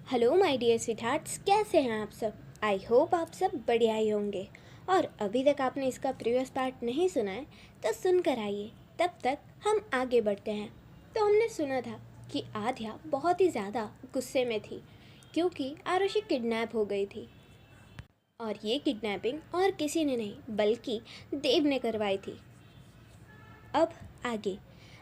Hello my dear स्वीटहार्ट्स, कैसे हैं आप सब। आई होप आप सब बढ़िया ही होंगे। और अभी तक आपने इसका प्रीवियस पार्ट नहीं सुना है तो सुनकर आइए। तब तक हम आगे बढ़ते हैं। तो हमने सुना था कि आध्या बहुत ही ज़्यादा गुस्से में थी क्योंकि आरुषि किडनैप हो गई थी। और ये किडनैपिंग और किसी ने नहीं बल्कि देव ने करवाई थी। अब आगे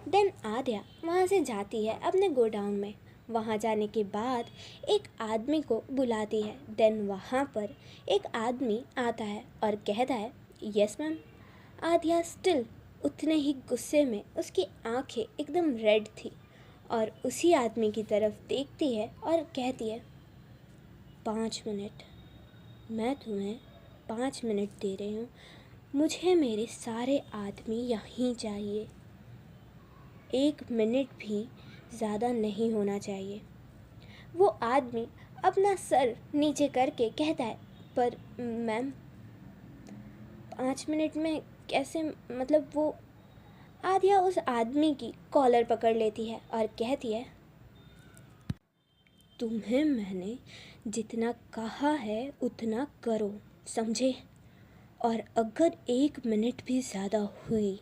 देन आध्या वहाँ से जाती है अपने गोडाउन में। वहाँ जाने के बाद एक आदमी को बुलाती है। देन वहाँ पर एक आदमी आता है और कहता है यस मैम। आध्या स्टिल उतने ही गुस्से में, उसकी आंखें एकदम रेड थी और उसी आदमी की तरफ देखती है और कहती है 5 मिनट, मैं तुम्हें 5 मिनट दे रही हूँ। मुझे मेरे सारे आदमी यहीं चाहिए। 1 मिनट भी ज़्यादा नहीं होना चाहिए। वो आदमी अपना सर नीचे करके कहता है पर मैम 5 मिनट में कैसे, मतलब वो आध्या उस आदमी की कॉलर पकड़ लेती है और कहती है तुम्हें मैंने जितना कहा है उतना करो, समझे। और अगर 1 मिनट भी ज़्यादा हुई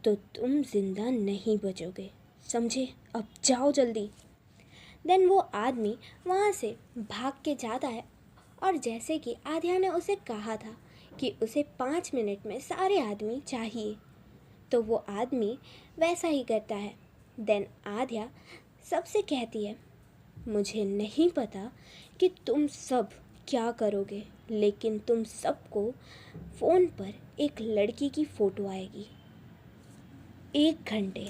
तो तुम जिंदा नहीं बचोगे, समझे। अब जाओ जल्दी। देन वो आदमी वहाँ से भाग के जाता है और जैसे कि आध्या ने उसे कहा था कि उसे 5 मिनट में सारे आदमी चाहिए तो वो आदमी वैसा ही करता है। देन आध्या सबसे कहती है मुझे नहीं पता कि तुम सब क्या करोगे, लेकिन तुम सबको फ़ोन पर एक लड़की की फ़ोटो आएगी। 1 घंटे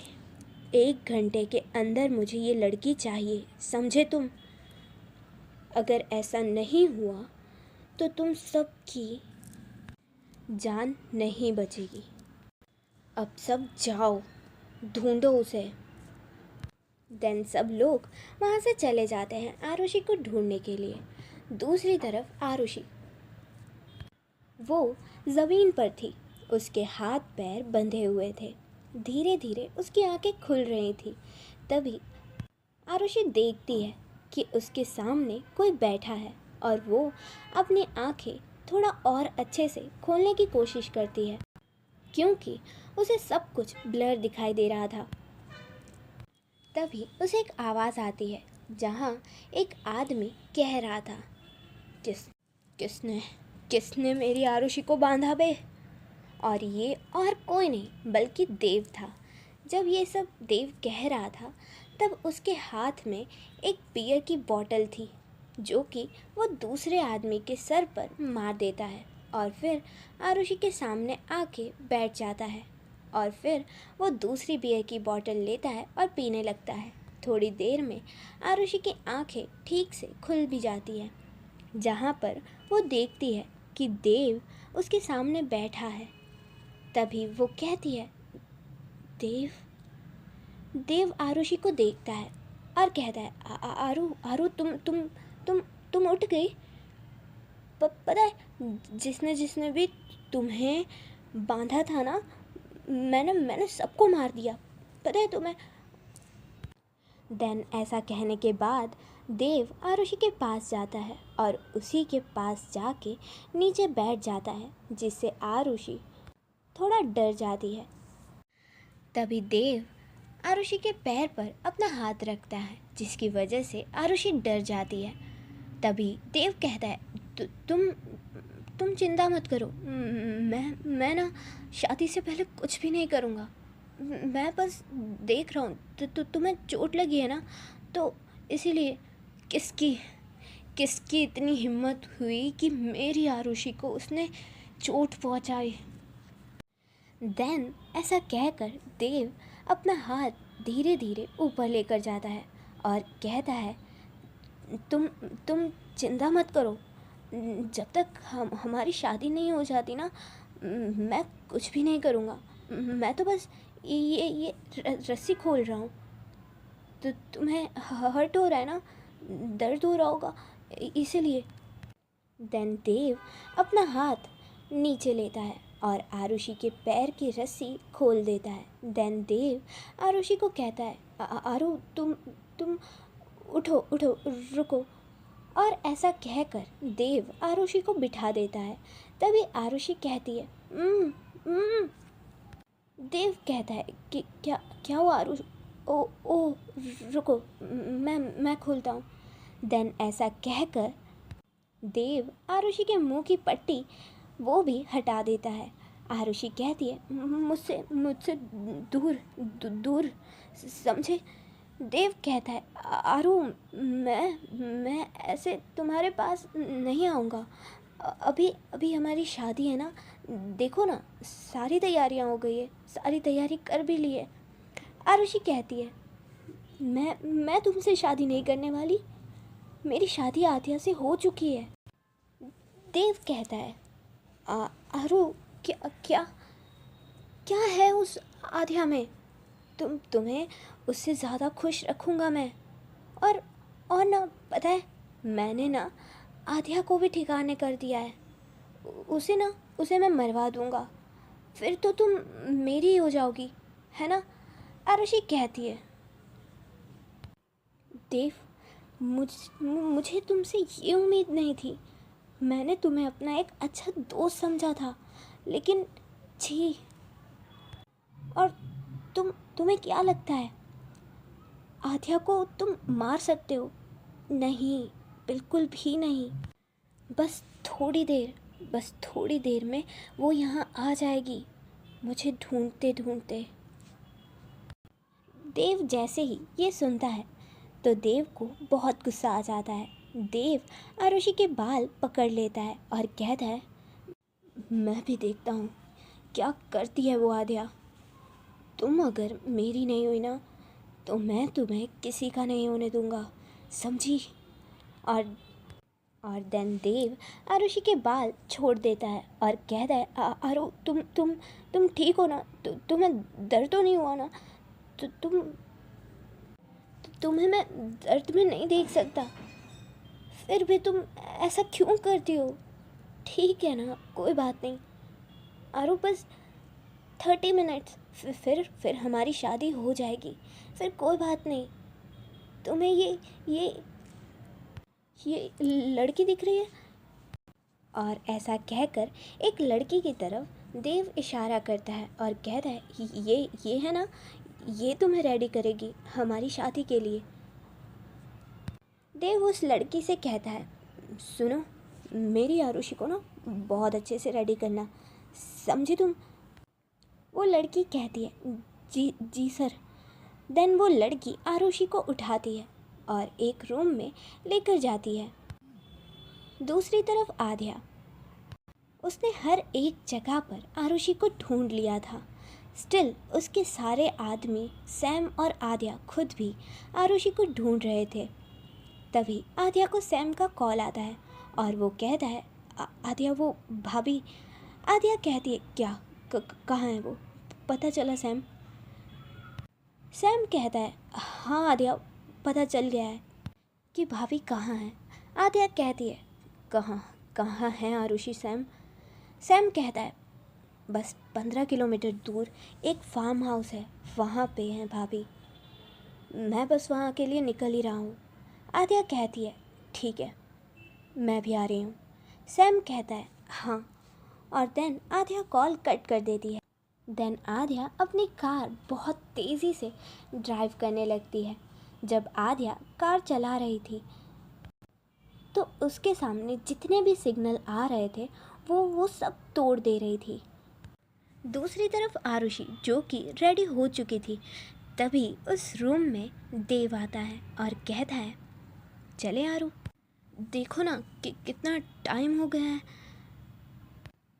1 घंटे के अंदर मुझे ये लड़की चाहिए, समझे तुम। अगर ऐसा नहीं हुआ तो तुम सब की जान नहीं बचेगी। अब सब जाओ, ढूंढो उसे। देन सब लोग वहाँ से चले जाते हैं आरुषि को ढूंढने के लिए। दूसरी तरफ आरुषि वो ज़मीन पर थी, उसके हाथ पैर बंधे हुए थे। धीरे धीरे उसकी आंखें खुल रही थी। तभी आरुषि देखती है कि उसके सामने कोई बैठा है और वो अपनी आंखें थोड़ा और अच्छे से खोलने की कोशिश करती है क्योंकि उसे सब कुछ ब्लर दिखाई दे रहा था। तभी उसे एक आवाज़ आती है जहाँ एक आदमी कह रहा था किसने किसने मेरी आरुषि को बांधा बे। और ये और कोई नहीं बल्कि देव था। जब ये सब देव कह रहा था तब उसके हाथ में एक बियर की बोतल थी जो कि वो दूसरे आदमी के सर पर मार देता है और फिर आरुषि के सामने आके बैठ जाता है। और फिर वो दूसरी बियर की बोतल लेता है और पीने लगता है। थोड़ी देर में आरुषि की आंखें ठीक से खुल भी जाती हैं जहाँ पर वो देखती है कि देव उसके सामने बैठा है। तभी वो कहती है देव। देव आरुषि को देखता है और कहता है आरू आरू तुम उठ गई। पता है जिसने जिसने भी तुम्हें बांधा था ना, मैंने सबको मार दिया, पता है तुम्हें। देन ऐसा कहने के बाद देव आरुषि के पास जाता है और उसी के पास जाके नीचे बैठ जाता है जिससे आरुषि थोड़ा डर जाती है। तभी देव आरुषि के पैर पर अपना हाथ रखता है जिसकी वजह से आरुषि डर जाती है। तभी देव कहता है तुम चिंता मत करो, मैं ना शादी से पहले कुछ भी नहीं करूँगा। मैं बस देख रहा हूँ तुम्हें चोट लगी है ना, तो इसीलिए किसकी किसकी इतनी हिम्मत हुई कि मेरी आरुषि को उसने चोट पहुँचाई। देन ऐसा कहकर देव अपना हाथ धीरे धीरे ऊपर लेकर जाता है और कहता है तुम चिंता मत करो। जब तक हमारी शादी नहीं हो जाती ना, मैं कुछ भी नहीं करूँगा। मैं तो बस ये रस्सी खोल रहा हूँ। तो तुम्हें हर्ट हो रहा है ना, दर्द हो रहा होगा इसीलिए। देन देव अपना हाथ नीचे लेता है और आरुषि के पैर की रस्सी खोल देता है। देन देव आरुषि को कहता है आरु तुम उठो उठो, रुको। और ऐसा कहकर देव आरुषि को बिठा देता है। तभी आरुषि कहती है "उम्म"। देव कहता है कि क्या क्या हुआ आरुष? ओ ओ, रुको, मैं खोलता हूँ। देन ऐसा कहकर देव आरुषि के मुंह की पट्टी वो भी हटा देता है। आरुषि कहती है मुझसे मुझसे दूर दूर, समझे? देव कहता है आरु, मैं ऐसे तुम्हारे पास नहीं आऊँगा। अभी अभी हमारी शादी है ना, देखो ना, सारी तैयारियां हो गई है, सारी तैयारी कर भी ली है। आरुषि कहती है मैं तुमसे शादी नहीं करने वाली, मेरी शादी आद्या से हो चुकी है। देव कहता है आरु, क्या क्या क्या है उस आद्या में? तुम्हें उससे ज़्यादा खुश रखूँगा मैं। और ना, पता है, मैंने ना आद्या को भी ठिकाने कर दिया है। उसे मैं मरवा दूँगा, फिर तो तुम मेरी ही हो जाओगी, है ना? आरुषि कहती है देव, मुझे तुमसे ये उम्मीद नहीं थी। मैंने तुम्हें अपना एक अच्छा दोस्त समझा था, लेकिन छी। और तुम्हें क्या लगता है आद्या को तुम मार सकते हो? नहीं, बिल्कुल भी नहीं। बस थोड़ी देर में वो यहाँ आ जाएगी, मुझे ढूंढते ढूंढते। देव जैसे ही ये सुनता है तो देव को बहुत गुस्सा आ जाता है। देव आरुषि के बाल पकड़ लेता है और कहता है मैं भी देखता हूँ क्या करती है वो आद्या। तुम अगर मेरी नहीं हुई ना, तो मैं तुम्हें किसी का नहीं होने दूंगा, समझी? और देन देव आरुषि के बाल छोड़ देता है और कहता है आरु, तुम ठीक हो ना? तुम्हें दर्द तो नहीं हुआ ना? तो तुम्हें मैं दर्द में नहीं देख सकता, फिर भी तुम ऐसा क्यों करती हो? ठीक है ना, कोई बात नहीं आरु, बस 30 मिनट्स, फिर हमारी शादी हो जाएगी, फिर कोई बात नहीं। तुम्हें ये लड़की दिख रही है? और ऐसा कहकर एक लड़की की तरफ देव इशारा करता है और कहता है ये है ना, ये तुम्हें रेडी करेगी हमारी शादी के लिए। देव उस लड़की से कहता है सुनो, मेरी आरुषि को ना बहुत अच्छे से रेडी करना, समझी तुम? वो लड़की कहती है जी जी सर। देन वो लड़की आरुषि को उठाती है और एक रूम में लेकर जाती है। दूसरी तरफ आद्या, उसने हर एक जगह पर आरुषि को ढूंढ लिया था। स्टिल उसके सारे आदमी, सैम और आद्या खुद भी आरुषि को ढूंढ रहे थे। तभी आद्या को सैम का कॉल आता है और वो कहता है आद्या, वो भाभी। आद्या कहती है क्या, कहाँ है वो, पता चला सैम? सैम कहता है हाँ आद्या, पता चल गया है कि भाभी कहाँ है। आद्या कहती है कहाँ है आरुषि सैम? सैम कहता है बस 15 किलोमीटर दूर एक फार्म हाउस है, वहाँ पे हैं भाभी, मैं बस वहाँ के लिए निकल ही रहा हूँ। आद्या कहती है ठीक है, मैं भी आ रही हूँ। सैम कहता है हाँ, और देन आद्या कॉल कट कर देती है। देन आद्या अपनी कार बहुत तेज़ी से ड्राइव करने लगती है। जब आद्या कार चला रही थी तो उसके सामने जितने भी सिग्नल आ रहे थे वो सब तोड़ दे रही थी। दूसरी तरफ आरुषि जो कि रेडी हो चुकी थी, तभी उस रूम में देव आता है और कहता है चले आरु, देखो ना कि कितना टाइम हो गया है।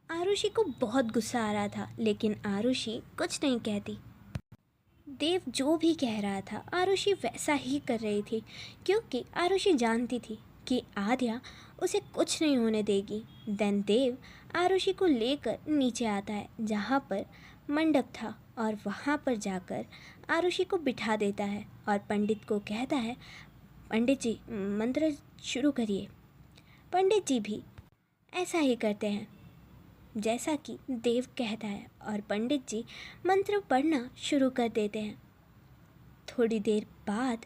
आरुषि को बहुत गुस्सा आ रहा था, लेकिन आरुषि कुछ नहीं कहती। देव जो भी कह रहा था आरुषि वैसा ही कर रही थी, क्योंकि आरुषि जानती थी कि आद्या उसे कुछ नहीं होने देगी। देन देव आरुषि को लेकर नीचे आता है जहाँ पर मंडप था, और वहाँ पर जाकर आरुषि को बिठा देता है और पंडित को कहता है पंडित जी मंत्र शुरू करिए। पंडित जी भी ऐसा ही करते हैं जैसा कि देव कहता है, और पंडित जी मंत्र पढ़ना शुरू कर देते हैं। थोड़ी देर बाद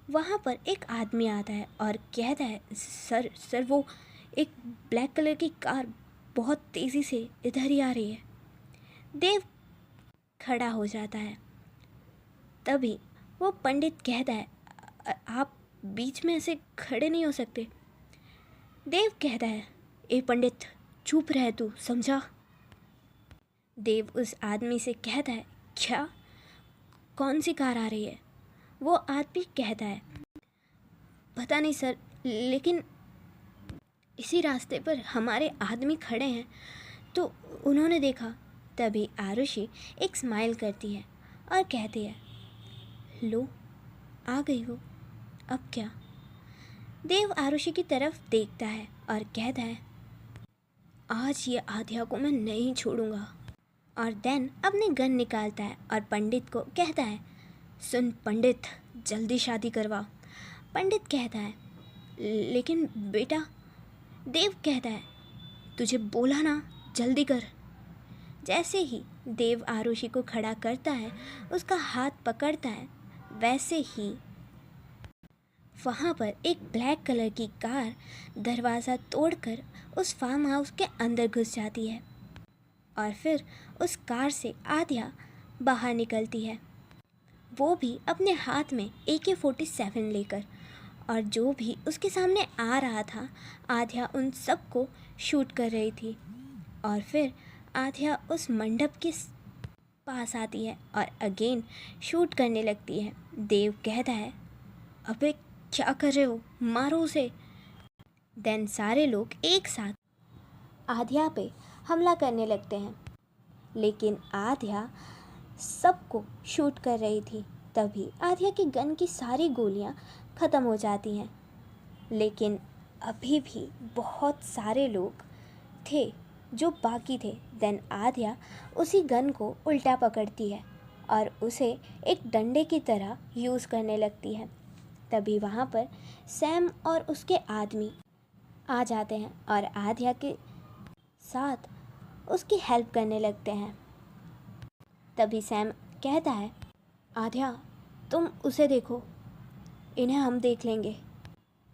वहाँ पर एक आदमी आता है और कहता है, सर सर वो एक ब्लैक कलर की कार बहुत तेज़ी से इधर ही आ रही है। देव खड़ा हो जाता है। तभी वो पंडित कहता है, आप बीच में ऐसे खड़े नहीं हो सकते। देव कहता है, ए पंडित चुप रह तू, समझा। देव उस आदमी से कहता है, क्या, कौन सी कार आ रही है। वो आदमी कहता है, पता नहीं सर, लेकिन इसी रास्ते पर हमारे आदमी खड़े हैं तो उन्होंने देखा। तभी आरुषि एक स्माइल करती है और कहती है, लो आ गई हो, अब क्या। देव आरुषि की तरफ देखता है और कहता है, आज ये आध्या को मैं नहीं छोड़ूंगा। और देन अपनी गन निकालता है और पंडित को कहता है, सुन पंडित, जल्दी शादी करवा। पंडित कहता है, लेकिन बेटा। देव कहता है, तुझे बोला ना, जल्दी कर। जैसे ही देव आरुषि को खड़ा करता है, उसका हाथ पकड़ता है, वैसे ही वहाँ पर एक ब्लैक कलर की कार दरवाज़ा तोड़कर उस फार्म हाउस के अंदर घुस जाती है और फिर उस कार से आध्या बाहर निकलती है, वो भी अपने हाथ में AK-47 लेकर। और जो भी उसके सामने आ रहा था, आध्या उन सबको शूट कर रही थी। और फिर आध्या उस मंडप के पास आती है और अगेन शूट करने लगती है। देव कहता है, अबे क्या कर रहे हो, मारो उसे। देन सारे लोग एक साथ आध्या पे हमला करने लगते हैं, लेकिन आध्या सबको शूट कर रही थी। तभी आध्या की गन की सारी गोलियां ख़त्म हो जाती हैं, लेकिन अभी भी बहुत सारे लोग थे जो बाकी थे। देन आध्या उसी गन को उल्टा पकड़ती है और उसे एक डंडे की तरह यूज़ करने लगती है। तभी वहाँ पर सैम और उसके आदमी आ जाते हैं और आध्या के साथ उसकी हेल्प करने लगते हैं। तभी सैम कहता है, आध्या तुम उसे देखो, इन्हें हम देख लेंगे।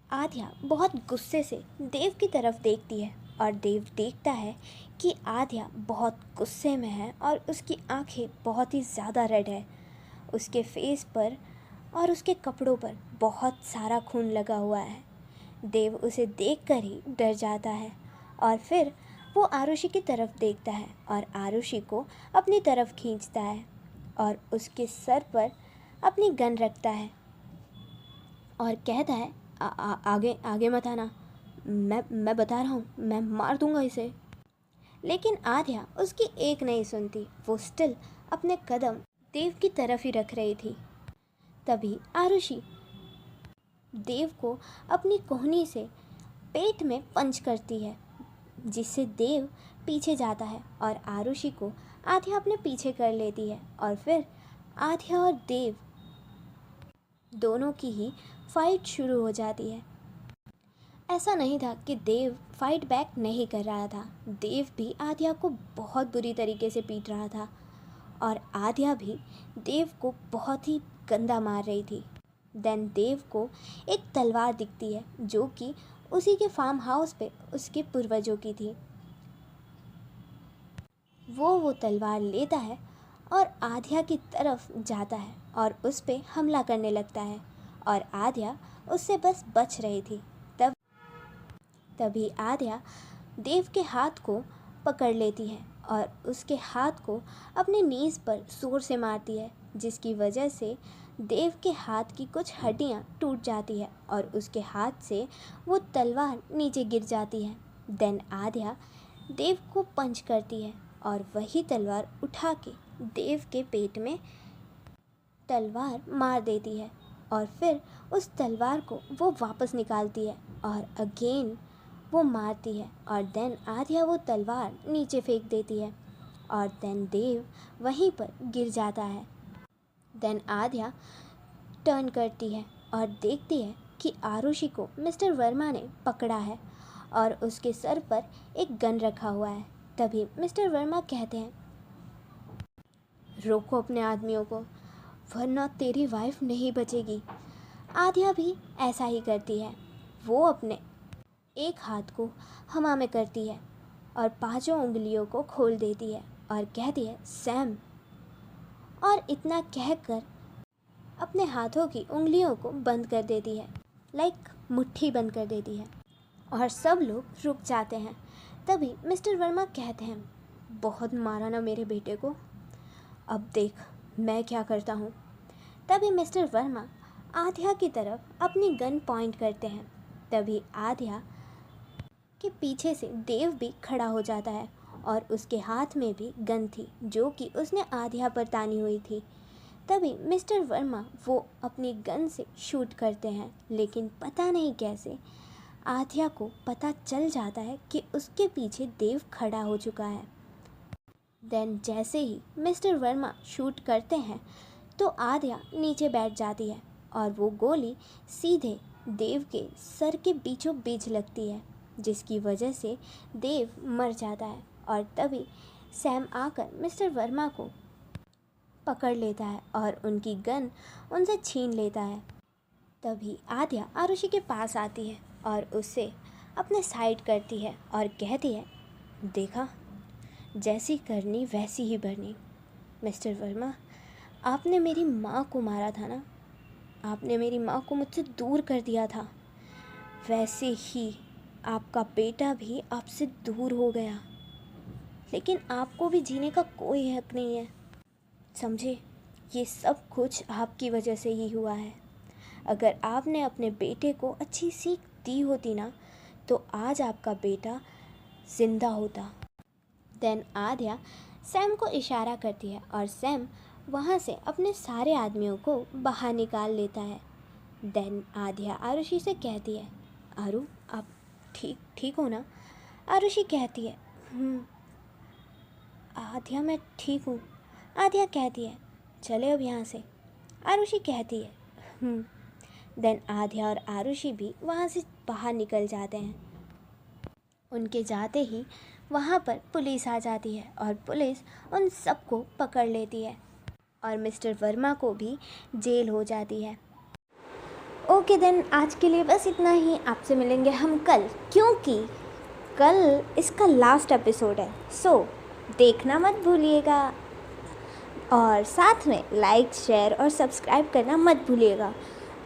आध्या बहुत गुस्से से देव की तरफ देखती है और देव देखता है कि आध्या बहुत गुस्से में है और उसकी आंखें बहुत ही ज़्यादा रेड है। उसके फेस पर और उसके कपड़ों पर बहुत सारा खून लगा हुआ है। देव उसे देखकर ही डर जाता है और फिर वो आरुषि की तरफ देखता है और आरुषि को अपनी तरफ खींचता है और उसके सर पर अपनी गन रखता है और कहता है, आगे आगे मत आना, मैं बता रहा हूँ, मैं मार दूंगा इसे। लेकिन आध्या उसकी एक नहीं सुनती, वो स्टिल अपने कदम देव की तरफ ही रख रही थी। तभी आरुषि देव को अपनी कोहनी से पेट में पंच करती है, जिससे देव पीछे जाता है और आरुषि को आध्या अपने पीछे कर लेती है। और फिर आध्या और देव दोनों की ही फाइट शुरू हो जाती है। ऐसा नहीं था कि देव फाइट बैक नहीं कर रहा था, देव भी आध्या को बहुत बुरी तरीके से पीट रहा था और आध्या भी देव को बहुत ही गंदा मार रही थी। देन देव को एक तलवार दिखती है जो कि उसी के फार्म हाउस पे उसके पूर्वजों की थी। वो तलवार लेता है और आध्या की तरफ जाता है और उस पे हमला करने लगता है और आध्या उससे बस बच रही थी। तभी आध्या देव के हाथ को पकड़ लेती है और उसके हाथ को अपने नीज़ पर जोर से मारती है, जिसकी वजह से देव के हाथ की कुछ हड्डियां टूट जाती है और उसके हाथ से वो तलवार नीचे गिर जाती है। देन आध्या देव को पंच करती है और वही तलवार उठा के देव के पेट में तलवार मार देती है और फिर उस तलवार को वो वापस निकालती है और अगेन वो मारती है और देन आध्या वो तलवार नीचे फेंक देती है और देन देव वहीं पर गिर जाता है। देन आध्या टर्न करती है और देखती है कि आरुषि को मिस्टर वर्मा ने पकड़ा है और उसके सर पर एक गन रखा हुआ है। तभी मिस्टर वर्मा कहते हैं, रोको अपने आदमियों को, वरना तेरी वाइफ नहीं बचेगी। आध्या भी ऐसा ही करती है। वो अपने एक हाथ को हवा में करती है और पांचों उंगलियों को खोल देती है और कहती है सैम, और इतना कहकर अपने हाथों की उंगलियों को बंद कर देती है, लाइक मुट्ठी बंद कर देती है, और सब लोग रुक जाते हैं। तभी मिस्टर वर्मा कहते हैं, बहुत मारा ना मेरे बेटे को, अब देख मैं क्या करता हूँ। तभी मिस्टर वर्मा आध्या की तरफ अपनी गन पॉइंट करते हैं। तभी आध्या के पीछे से देव भी खड़ा हो जाता है और उसके हाथ में भी गन थी जो कि उसने आध्या पर तानी हुई थी। तभी मिस्टर वर्मा वो अपनी गन से शूट करते हैं, लेकिन पता नहीं कैसे आध्या को पता चल जाता है कि उसके पीछे देव खड़ा हो चुका है। देन जैसे ही मिस्टर वर्मा शूट करते हैं तो आध्या नीचे बैठ जाती है और वो गोली सीधे देव के सर के बीचों बीच लगती है, जिसकी वजह से देव मर जाता है। और तभी सैम आकर मिस्टर वर्मा को पकड़ लेता है और उनकी गन उनसे छीन लेता है। तभी आध्या आरुषि के पास आती है और उससे अपने साइड करती है और कहती है, देखा, जैसी करनी वैसी ही भरनी। मिस्टर वर्मा, आपने मेरी माँ को मारा था ना, आपने मेरी माँ को मुझसे दूर कर दिया था, वैसे ही आपका बेटा भी आपसे दूर हो गया, लेकिन आपको भी जीने का कोई हक नहीं है, समझे? ये सब कुछ आपकी वजह से ही हुआ है। अगर आपने अपने बेटे को अच्छी सीख दी होती ना, तो आज आपका बेटा जिंदा होता। देन आध्या सैम को इशारा करती है और सैम वहाँ से अपने सारे आदमियों को बाहर निकाल लेता है। देन आध्या आरुषि से कहती है, आरु आप ठीक हो ना? आरुषि कहती है, आध्या मैं ठीक हूँ। आध्या कहती है, चले अब यहाँ से। आरुषि कहती है देन आध्या और आरुषि भी वहाँ से बाहर निकल जाते हैं। उनके जाते ही वहाँ पर पुलिस आ जाती है और पुलिस उन सबको पकड़ लेती है और मिस्टर वर्मा को भी जेल हो जाती है। ओके देन, आज के लिए बस इतना ही। आपसे मिलेंगे हम कल, क्योंकि कल इसका लास्ट एपिसोड है, सो देखना मत भूलिएगा। और साथ में लाइक, शेयर और सब्सक्राइब करना मत भूलिएगा।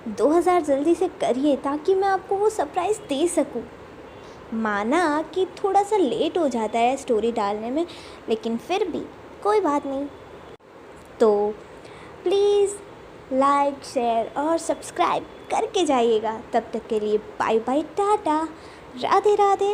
2000 जल्दी से करिए ताकि मैं आपको वो सरप्राइज़ दे सकूं। माना कि थोड़ा सा लेट हो जाता है स्टोरी डालने में, लेकिन फिर भी कोई बात नहीं। तो प्लीज़ लाइक, शेयर और सब्सक्राइब करके जाइएगा। तब तक के लिए बाय बाय, टाटा, राधे राधे।